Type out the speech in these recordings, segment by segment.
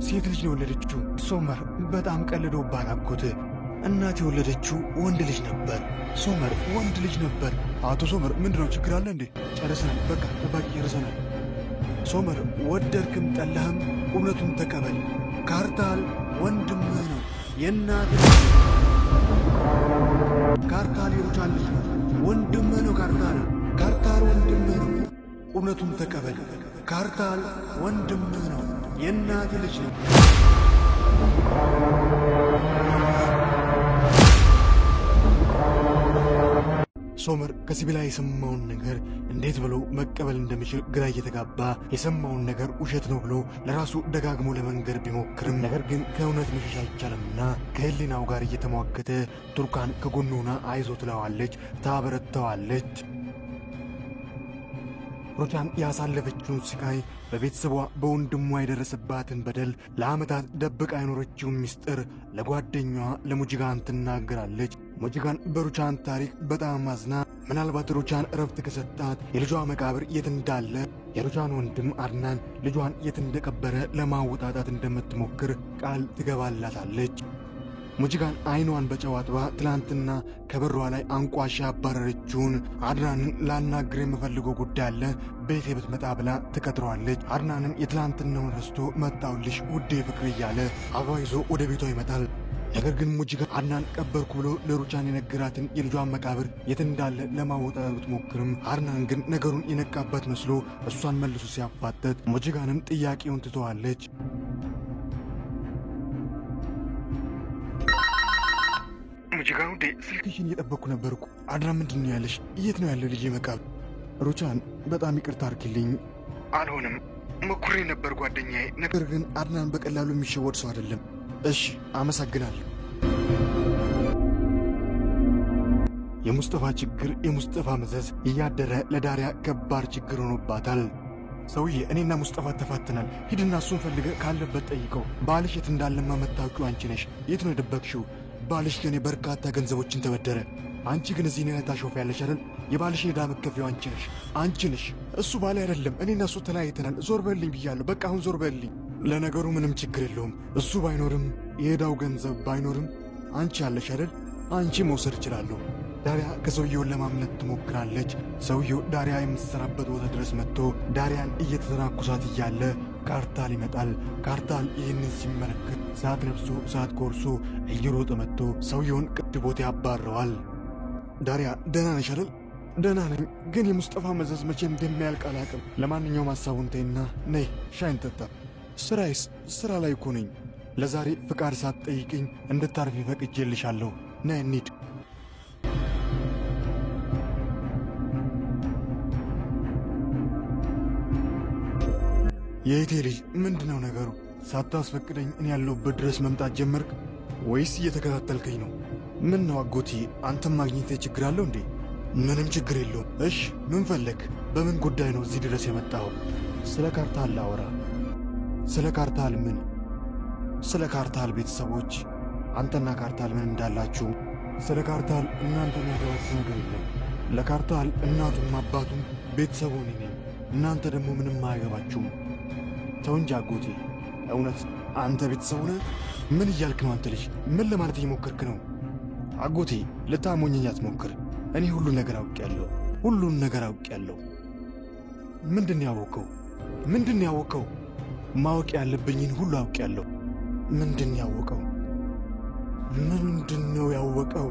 ሴት ልጅ ነው የወለደችው። ሶመር በጣም ቀልዶብሃል አጎት። እናት የወለደችው ወንድ ልጅ ነበር። ሶመር ወንድ ልጅ ነበር። አቶ ሶመር ምንድነው ችግር አለ እንዴ? ጨርሰናል፣ በቃ ተባቂ ጨርሰናል። ሶመር ወደድክም ጠላህም እውነቱን ተቀበል። ካርታል ወንድምህ ነው፣ የእናት ካርታል የሩጫን ልጅ ነው፣ ወንድምህ ነው። ካርታል ወንድምህ ነው፣ እውነቱን ተቀበል። ካርታል ወንድምህ ነው፣ የእናት ልጅ ነው። ሶመር ከሲቪላ የሰማውን ነገር እንዴት ብሎ መቀበል እንደሚችል ግራ እየተጋባ የሰማውን ነገር ውሸት ነው ብሎ ለራሱ ደጋግሞ ለመንገር ቢሞክርም ነገር ግን ከእውነት መሸሽ አይቻልምና ከህሊናው ጋር እየተሟገተ ቱርካን ከጎኑ ሆና አይዞ ትለዋለች፣ ታበረታዋለች። ሩቻን ያሳለፈችውን ስቃይ በቤተሰቧ በወንድሟ የደረሰባትን በደል ለዓመታት ደብቃ የኖረችውን ምስጢር ለጓደኛዋ ለሙጂጋን ትናገራለች። ሙጂጋን በሩቻን ታሪክ በጣም አዝና ምናልባት ሩቻን እረፍት ከሰጣት የልጇ መቃብር የት እንዳለ የሩቻን ወንድም አድናን ልጇን የት እንደቀበረ ለማውጣጣት እንደምትሞክር ቃል ትገባላታለች። ሙጂጋን አይኗን በጨዋጥባ ትላንትና ከበሯ ላይ አንቋሻ ያባረረችውን አድናንን ላናግር የምፈልገው ጉዳይ አለ ቤቴ ብትመጣ ብላ ትቀጥረዋለች። አድናንም የትላንትናውን ረስቶ መጣውልሽ ውዴ ፍቅር እያለ አበባ ይዞ ወደ ቤቷ ይመጣል። ነገር ግን ሙጂጋን አድናን ቀበርኩ ብሎ ለሩቻን የነገራትን የልጇን መቃብር የት እንዳለ ለማወጣት ብትሞክርም አድናን ግን ነገሩን የነቃበት መስሎ እሷን መልሶ ሲያፋጠጥ ሙጂጋንም ጥያቄውን ትተዋለች። ሙጂጋን ውዴ ስልክሽን እየጠበቅኩ ነበርኩ። አድና ምንድን ነው ያለሽ? የት ነው ያለው ልጄ መቃብር? ሩቻን በጣም ይቅርታ አድርጊልኝ። አልሆነም ሞክሬ ነበር ጓደኛዬ፣ ነገር ግን አድናን በቀላሉ የሚሸወድ ሰው አይደለም። እሺ አመሰግናለሁ። የሙስጠፋ ችግር የሙስጠፋ መዘዝ እያደረ ለዳሪያ ከባድ ችግር ሆኖባታል። ሰውዬ እኔና ሙስጠፋ ተፋተናል። ሂድና እሱን ፈልገ ካለበት ጠይቀው። ባልሽ የት እንዳለማ መታወቂው አንቺ ነሽ። የት ነው የደበቅሽው? ባልሽ ከኔ በርካታ ገንዘቦችን ተበደረ። አንቺ ግን እዚህ ነህ ታሾፊያለሽ አይደል? የባልሽ ዕዳ መከፊያው አንቺ ነሽ። እሱ ባል አይደለም። እኔና እሱ ተለያይተናል። ዞር በልኝ ብያለሁ። በቃ አሁን ዞር በልኝ። ለነገሩ ምንም ችግር የለውም። እሱ ባይኖርም የዕዳው ገንዘብ ባይኖርም አንቺ ያለሽ አይደል? አንቺ መውሰድ እችላለሁ። ዳሪያ ከሰውየው ለማምለጥ ትሞክራለች። ሰውየው ዳሪያ የምትሰራበት ቦታ ድረስ መጥቶ ዳሪያን እየተተናኩሳት እያለ ካርታል ይመጣል። ካርታል ይህንን ሲመለከት ሰዓት ለብሶ ሰዓት ኮርሶ እየሮጠ መጥቶ ሰውየውን ቅድቦት ያባረዋል። ዳሪያ ደህና ነሽ አይደል? ደህና ነኝ፣ ግን የሙስጠፋ መዘዝ መቼ እንደሚያልቅ አላውቅም። ለማንኛውም ሐሳቡን ተይና ነይ ሻይን ጠጣ። ስራዬስ ስራ ላይ እኮ ነኝ። ለዛሬ ፍቃድ ሳትጠይቅኝ እንድታርፊ ፈቅጄልሻለሁ። ነይ እንሂድ። የእቴ ልጅ ምንድነው ነገሩ? ሳታስፈቅደኝ እኔ ያለሁበት ድረስ መምጣት ጀመርክ ወይስ እየተከታተልከኝ ነው? ምን ነው አጎቴ፣ አንተም ማግኘት ችግር አለው እንዴ? ምንም ችግር የለውም። እሺ ምን ፈለክ? በምን ጉዳይ ነው እዚህ ድረስ የመጣው? ስለ ካርታል ላወራ። ስለ ካርታል ምን? ስለ ካርታል ቤተሰቦች፣ አንተና ካርታል ምን እንዳላችሁ። ስለ ካርታል እናንተ የሚያገባችሁ ነገር የለም። ለካርታል እናቱም አባቱም ቤተሰቡ እኔ ነኝ። እናንተ ደግሞ ምንም አያገባችሁም። ተው እንጂ አጎቴ፣ እውነት አንተ ቤተሰቡ ነህ? ምን እያልክ ነው አንተ ልጅ? ምን ለማለት እየሞከርክ ነው? አጎቴ ልታሞኘኝ አትሞክር። እኔ ሁሉ ነገር አውቄያለሁ። ሁሉን ነገር አውቄያለሁ። ምንድን ያወቀው? ምንድን ያወቀው? ማወቅ ያለብኝን ሁሉ አውቄያለሁ። ምንድን ያወቀው? ምንድን ነው ያወቀው?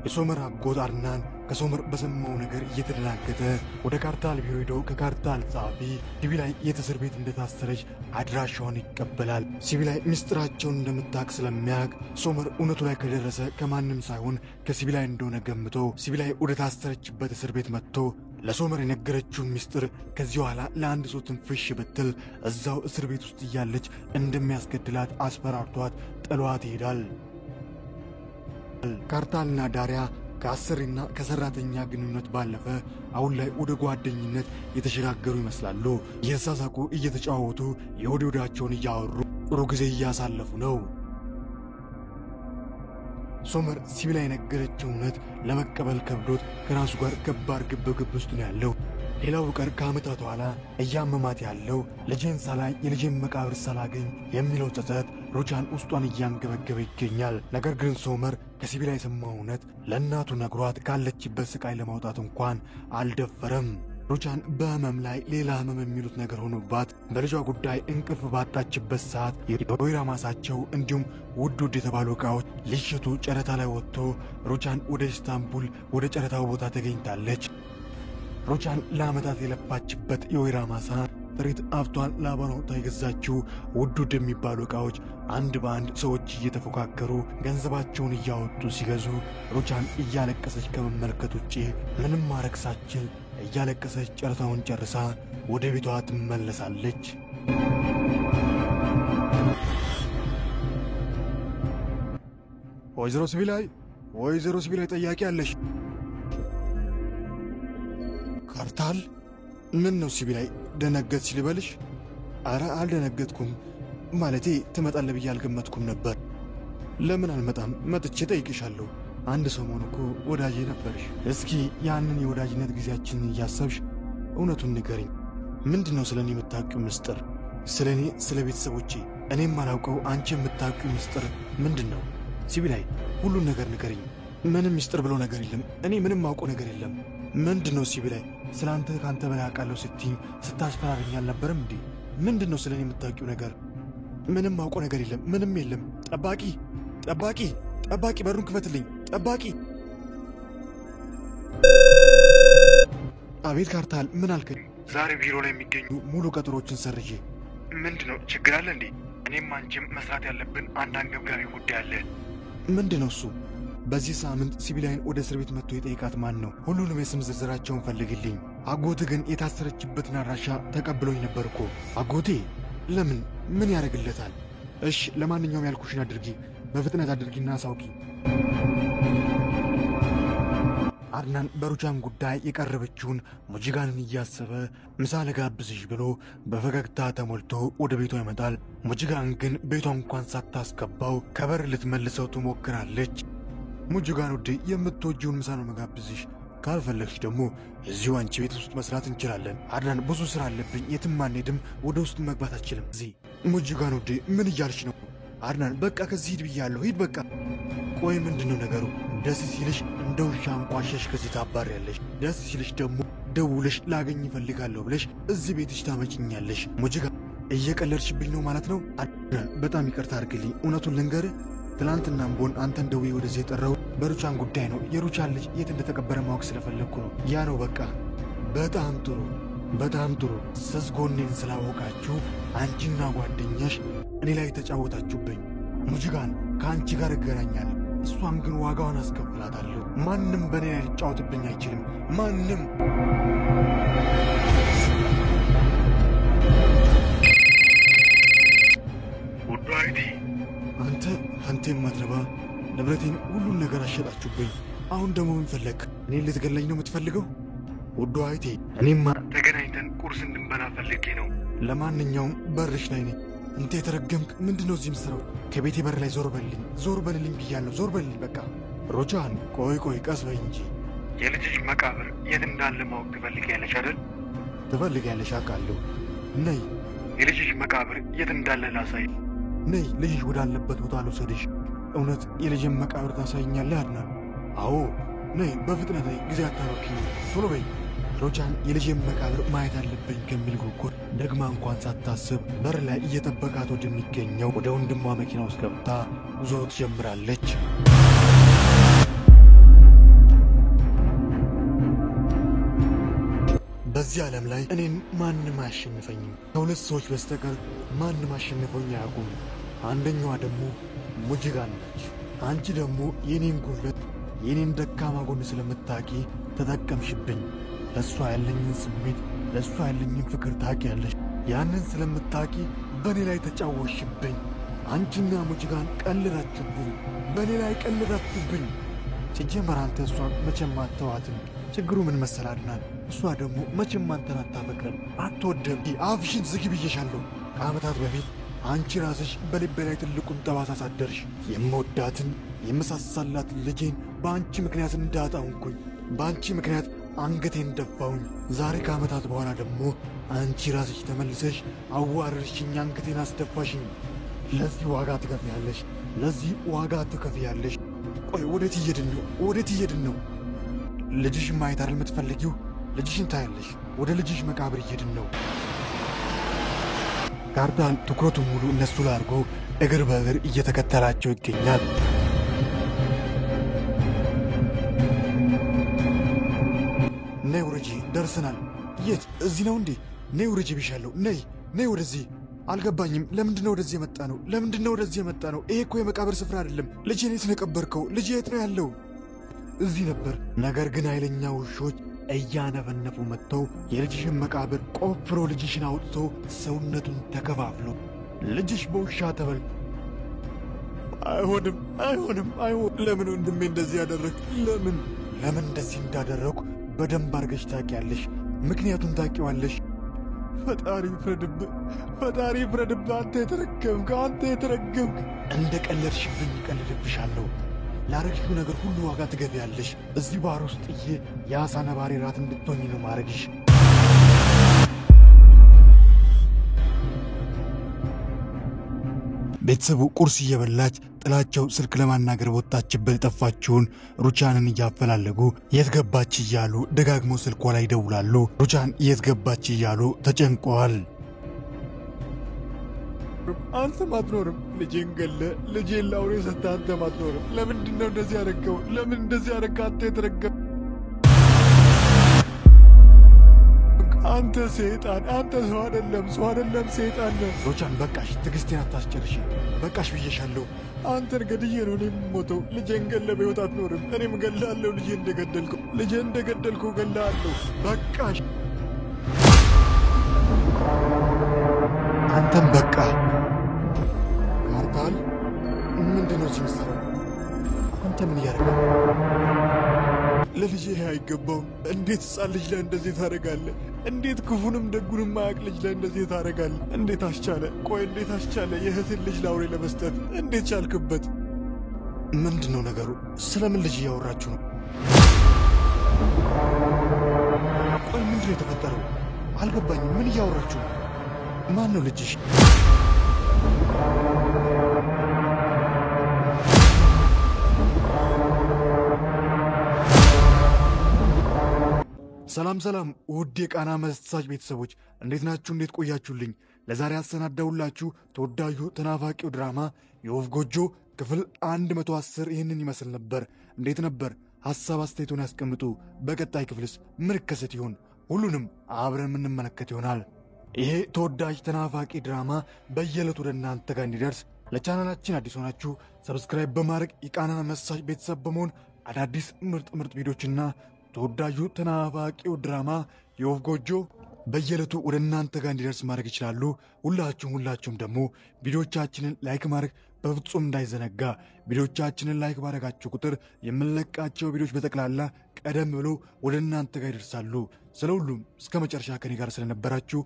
የሶመር አጎት አድናን ከሶመር በሰማው ነገር እየተደናገጠ ወደ ካርታል ቢሮ ሄዶ ከካርታል ጸሐፊ ሲቪላይ የት እስር ቤት እንደታሰረች አድራሻውን ይቀበላል። ሲቪላይ ምስጢራቸውን እንደምታውቅ ስለሚያውቅ ሶመር እውነቱ ላይ ከደረሰ ከማንም ሳይሆን ከሲቪላይ እንደሆነ ገምቶ ሲቪላይ ወደ ታሰረችበት እስር ቤት መጥቶ ለሶመር የነገረችውን ምስጢር ከዚህ በኋላ ለአንድ ሰው ትንፍሽ ብትል እዛው እስር ቤት ውስጥ እያለች እንደሚያስገድላት አስፈራርቷት ጥሏት ይሄዳል። ካርታልና ዳሪያ ከአሰሪና ከሰራተኛ ግንኙነት ባለፈ አሁን ላይ ወደ ጓደኝነት የተሸጋገሩ ይመስላሉ። እየተሳሳቁ እየተጫወቱ የሆድ ሆዳቸውን እያወሩ ጥሩ ጊዜ እያሳለፉ ነው። ሶመር ሲቪላይ የነገረችው እውነት ለመቀበል ከብዶት ከራሱ ጋር ከባድ ግብግብ ውስጥ ነው ያለው። ሌላው ቀር ከዓመታት በኋላ እያመማት ያለው ልጄን ሳላይ የልጄን መቃብር ሳላገኝ የሚለው ጸጸት ሩቻን ውስጧን እያንገበገበ ይገኛል። ነገር ግን ሶመር ከሲቪላ የሰማው እውነት ለእናቱ ነግሯት ካለችበት ስቃይ ለማውጣት እንኳን አልደፈረም። ሩቻን በህመም ላይ ሌላ ህመም የሚሉት ነገር ሆኖባት በልጇ ጉዳይ እንቅልፍ ባጣችበት ሰዓት የወይራ ማሳቸው እንዲሁም ውድ የተባሉ ዕቃዎች ሊሸጡ ጨረታ ላይ ወጥቶ ሩቻን ወደ ኢስታንቡል ወደ ጨረታው ቦታ ተገኝታለች። ሩቻን ለዓመታት የለፋችበት የወይራ ማሳ ጥሪት አፍቷን ላባን ወጥታ የገዛችው ውድ የሚባሉ ዕቃዎች አንድ በአንድ ሰዎች እየተፎካከሩ ገንዘባቸውን እያወጡ ሲገዙ ሩቻን እያለቀሰች ከመመልከት ውጪ ምንም ማድረግ ሳትችል እያለቀሰች ጨረታውን ጨርሳ ወደ ቤቷ ትመለሳለች። ወይዘሮ ሲቪላይ ጥያቄ አለሽ። ካርታል ምን ነው ሲቪላይ ደነገጥ ሲልበልሽ? አረ አልደነገጥኩም፣ ማለቴ ትመጣለህ ብዬ አልገመትኩም ነበር። ለምን አልመጣም? መጥቼ ጠይቅሻለሁ። አንድ ሰሞን እኮ ወዳጄ ነበርሽ። እስኪ ያንን የወዳጅነት ጊዜያችንን እያሰብሽ እውነቱን ንገሪኝ። ምንድነው ስለኔ የምታውቂው ምስጢር? ስለኔ፣ ስለ ቤተሰቦቼ እኔም አላውቀው አንቺ የምታውቂው ምስጢር ምንድነው? ሲቪላይ ሁሉን ነገር ንገሪኝ። ምንም ምስጢር ብሎ ነገር የለም። እኔ ምንም አውቀው ነገር የለም። ምንድነው ሲቪላይ? ስላንተ ካንተ በላይ አውቃለሁ ስትይ ስታስፈራሪኝ አልነበረም እንዴ? ምንድነው ስለኔ የምታውቂው ነገር? ምንም አውቀው ነገር የለም። ምንም የለም። ጠባቂ በሩን ክፈትልኝ። ጠባቂ! አቤት ካርታል፣ ምን አልከኝ? ዛሬ ቢሮ ላይ የሚገኙ ሙሉ ቀጠሮችን ሰርዤ። ምንድነው ችግር አለ እንዴ? እኔም አንቺም መስራት ያለብን አንድ አንገብጋቢ ጉዳይ አለ። ምንድነው እሱ? በዚህ ሳምንት ሲቪላይን ወደ እስር ቤት መጥቶ የጠይቃት ማን ነው? ሁሉንም የስም ዝርዝራቸውን ፈልግልኝ። አጎቴ ግን የታሰረችበትን አድራሻ ተቀብሎኝ ነበር እኮ። አጎቴ ለምን? ምን ያደርግለታል? እሺ ለማንኛውም ያልኩሽን አድርጊ፣ በፍጥነት አድርጊና አሳውቂ። አድናን በሩቻን ጉዳይ የቀረበችውን ሙጂጋንን እያሰበ ምሳ ልጋብዝሽ ብሎ በፈገግታ ተሞልቶ ወደ ቤቷ ይመጣል። ሙጂጋን ግን ቤቷ እንኳን ሳታስገባው ከበር ልትመልሰው ትሞክራለች። ሙጂጋን ውዴ፣ የምትወጂውን ምሳ ነው መጋብዝሽ። ካልፈለግሽ ደግሞ እዚሁ አንቺ ቤት ውስጥ መስራት እንችላለን። አድናን ብዙ ስራ አለብኝ፣ የትም አንሄድም፣ ወደ ውስጥ መግባት አትችልም። እዚህ ሙጂጋን ውዴ፣ ምን እያልሽ ነው? አድናን በቃ ከዚህ ሂድ ብያለሁ፣ ሂድ በቃ። ቆይ ምንድነው ነገሩ? ደስ ሲልሽ እንደ ውሻ አንቋሸሽ ከዚህ ታባሪያለሽ፣ ደስ ሲልሽ ደግሞ ደውለሽ ላገኝ እፈልጋለሁ ብለሽ እዚህ ቤትሽ ታመጭኛለሽ። ሙጂጋን እየቀለድሽብኝ ነው ማለት ነው? አድናን በጣም ይቅርታ አድርግልኝ። እውነቱን ልንገርህ፣ ትላንትናም ቦን አንተን ደውዬ ወደዚህ የጠራው በሩቻን ጉዳይ ነው። የሩቻን ልጅ የት እንደተቀበረ ማወቅ ስለፈለግኩ ነው። ያ ነው በቃ። በጣም ጥሩ። ስስ ጎኔን ስላወቃችሁ አንቺና ጓደኛሽ እኔ ላይ ተጫወታችሁብኝ። ሙጂጋን ከአንቺ ጋር እገናኛለሁ፣ እሷን ግን ዋጋዋን አስከፍላታለሁ። ማንም በእኔ ላይ ሊጫወትብኝ አይችልም፣ ማንም። ውዷ እህቴ፣ አንተ የማትረባ ንብረቴን ሁሉን ነገር አሸጣችሁብኝ። አሁን ደግሞ ምን ፈለግ? እኔን ልትገለኝ ነው የምትፈልገው? ውዷ እህቴ፣ እኔማ ተገናኝተን ቁርስ እንድንበላ ፈልጌ ነው። ለማንኛውም በርሽ ላይ ነኝ። እንተ የተረገምክ ምንድነው እዚህ የምትሰራው? ከቤቴ በር ላይ ዞር በልልኝ ብያለሁ። ዞር በልልኝ በቃ። ሩቻን ቆይ ቀስ በይ እንጂ። የልጅሽ መቃብር የት እንዳለ ማወቅ ትፈልጊያለሽ አይደል? ትፈልጊያለሽ አውቃለሁ። ነይ፣ የልጅሽ መቃብር የት እንዳለ ላሳይ። ነይ፣ ልጅሽ ወዳለበት ቦታ ልውሰድሽ። እውነት የልጅን መቃብር ታሳይኛለህ አድናን? አዎ ነይ፣ በፍጥነት ነይ፣ ጊዜ አታባክኝ፣ ቶሎ በይ። ሩቻን የልጅን መቃብር ማየት አለብኝ ከሚል ጉጉት ደግማ እንኳን ሳታስብ በር ላይ እየጠበቃት ወደሚገኘው ወደ ወንድሟ መኪና ውስጥ ገብታ ጉዞ ትጀምራለች። በዚህ ዓለም ላይ እኔን ማንም አያሸንፈኝም። ከሁለት ሰዎች በስተቀር ማንም አሸንፎኝ አያውቁም። አንደኛዋ ደግሞ ሙጂጋን ነች። አንቺ ደግሞ የኔን ጉድለት፣ የኔን ደካማ ጎን ስለምታቂ ተጠቀምሽብኝ። ለእሷ ያለኝን ስሜት፣ ለእሷ ያለኝን ፍቅር ታቂያለሽ። ያንን ስለምታቂ በእኔ ላይ ተጫወሽብኝ። አንቺና ሙጂጋን ቀልዳችሁብኝ፣ በእኔ ላይ ቀልዳችሁብኝ። ሲጀመር አንተ እሷን መቼም አትተዋትም። ችግሩ ምን መሰል አድናን? እሷ ደግሞ መቼም አንተን አታፈቅርም፣ አትወድም። አፍሽን ዝጊ ብዬሻለሁ። ከዓመታት በፊት አንቺ ራስሽ በልቤ ላይ ትልቁን ጠባሳ አሳደርሽ። የምወዳትን የመሳሳላትን ልጄን በአንቺ ምክንያት እንዳጣ ሆንኩኝ። በአንቺ ምክንያት አንገቴን ደፋውኝ። ዛሬ ከዓመታት በኋላ ደግሞ አንቺ ራስሽ ተመልሰሽ አዋረድሽኝ፣ አንገቴን አስደፋሽኝ። ለዚህ ዋጋ ትከፍያለሽ፣ ለዚህ ዋጋ ትከፍያለሽ። ቆይ ወዴት እየሄድን ነው? ልጅሽን ማየት አይደል የምትፈልጊው? ልጅሽን ታያለሽ። ወደ ልጅሽ መቃብር እየሄድን ነው። ካርታል ትኩረቱን ሙሉ እነሱ ላይ አድርጎ እግር በእግር እየተከተላቸው ይገኛል። ነይ ውረጂ፣ ደርሰናል። የት? እዚህ ነው እንዴ? ነይ ውረጂ ብሻለሁ። ነይ ወደዚህ። አልገባኝም። ለምንድነው ወደዚህ የመጣ ነው? ይሄ እኮ የመቃብር ስፍራ አይደለም። ልጄን የት ነው የቀበርከው? ልጄ የት ነው ያለው? እዚህ ነበር። ነገር ግን ኃይለኛ ውሾች እያነፈነፉ መጥተው የልጅሽን መቃብር ቆፍሮ ልጅሽን አውጥቶ ሰውነቱን ተከፋፍሎ ልጅሽ በውሻ ተበል። አይሆንም። ለምን ወንድሜ እንደዚህ ያደረግ? ለምን እንደዚህ እንዳደረጉ በደንብ አድርገሽ ታውቂያለሽ። ምክንያቱም ታውቂዋለሽ። ፈጣሪ ፍረድብህ። አንተ የተረገምክ። እንደ ቀለድሽብኝ እቀልድብሻለሁ። ላረግሽው ነገር ሁሉ ዋጋ ትገቢያለሽ። እዚህ ባህር ውስጥ የአሳ ነባሪ ራት እንድትሆኝ ነው ማረግሽ። ቤተሰቡ ቁርስ እየበላች ጥላቸው ስልክ ለማናገር ወጣችበት የጠፋችውን ሩቻንን እያፈላለጉ የት ገባች እያሉ ደጋግሞ ስልኳ ላይ ይደውላሉ። ሩቻን የት ገባች እያሉ ተጨንቀዋል። አንተም አትኖርም። ልጄን ገለ ልጄን ላውሬ ሰጥተህ አንተም አትኖርም። ለምንድነው እንደዚህ ያደረገው? ለምን እንደዚህ ያደረገ? አንተ የተረገም አንተ ሰይጣን! አንተ ሰው አይደለም ሰይጣን ነህ። ሩቻን በቃሽ፣ ትዕግስቴን አታስጨርሽ። በቃሽ ብዬሻለሁ። አንተን ገድዬ ነው እኔ የምሞተው። ልጄን ገለ በሕይወት አትኖርም። እኔም ገላለሁ። ልጄን እንደገደልኩ ገላለሁ። በቃሽ። አንተም በቃ። ካርታል ምንድነው ሲምሰራ? አንተ ምን ያደርጋል? ለልጄ አይገባውም። እንዴት ሕፃን ልጅ ላይ እንደዚህ ታደርጋለህ? እንዴት ክፉንም ደጉንም ማያውቅ ልጅ ላይ እንደዚህ ታደርጋለህ? እንዴት አስቻለ? ቆይ እንዴት አስቻለ? የእህትን ልጅ ላውሬ ለመስጠት እንዴት ቻልክበት? ምንድነው ነገሩ? ስለምን ልጅ እያወራችሁ ነው? ቆይ ምንድነው የተፈጠረው? አልገባኝም። ምን እያወራችሁ ነው? ማን ነው ልጅሽ? ሰላም ውድ የቃና መሳጭ ቤተሰቦች እንዴት ናችሁ? እንዴት ቆያችሁልኝ? ለዛሬ ያሰናዳሁላችሁ ተወዳጁ ተናፋቂው ድራማ የወፍ ጎጆ ክፍል 110 ይህንን ይመስል ነበር። እንዴት ነበር? ሐሳብ አስተያየቶን ያስቀምጡ። በቀጣይ ክፍልስ ምን ይከሰት ይሆን? ሁሉንም አብረን የምንመለከት ይሆናል። ይሄ ተወዳጅ ተናፋቂ ድራማ በየዕለቱ ወደ እናንተ ጋር እንዲደርስ ለቻናላችን አዲስ ሆናችሁ ሰብስክራይብ በማድረግ የቃና መሳጭ ቤተሰብ በመሆን አዳዲስ ምርጥ ቪዲዮችና ተወዳጁ ተናፋቂው ድራማ የወፍ ጎጆ በየዕለቱ ወደ እናንተ ጋር እንዲደርስ ማድረግ ይችላሉ። ሁላችሁም ደግሞ ቪዲዮቻችንን ላይክ ማድረግ በፍጹም እንዳይዘነጋ። ቪዲዮቻችንን ላይክ ባደረጋችሁ ቁጥር የምንለቃቸው ቪዲዮች በጠቅላላ ቀደም ብሎ ወደ እናንተ ጋር ይደርሳሉ። ስለ ሁሉም እስከ መጨረሻ ከኔ ጋር ስለነበራችሁ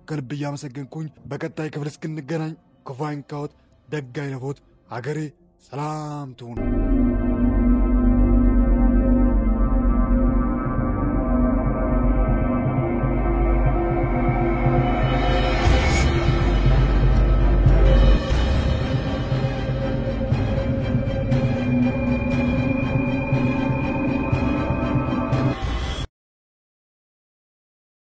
ከልብ እያመሰገንኩኝ በቀጣይ ክፍል እስክንገናኝ ክፉ አይንካዎት፣ ደግ አይለፎት። አገሬ ሰላም ትሁን።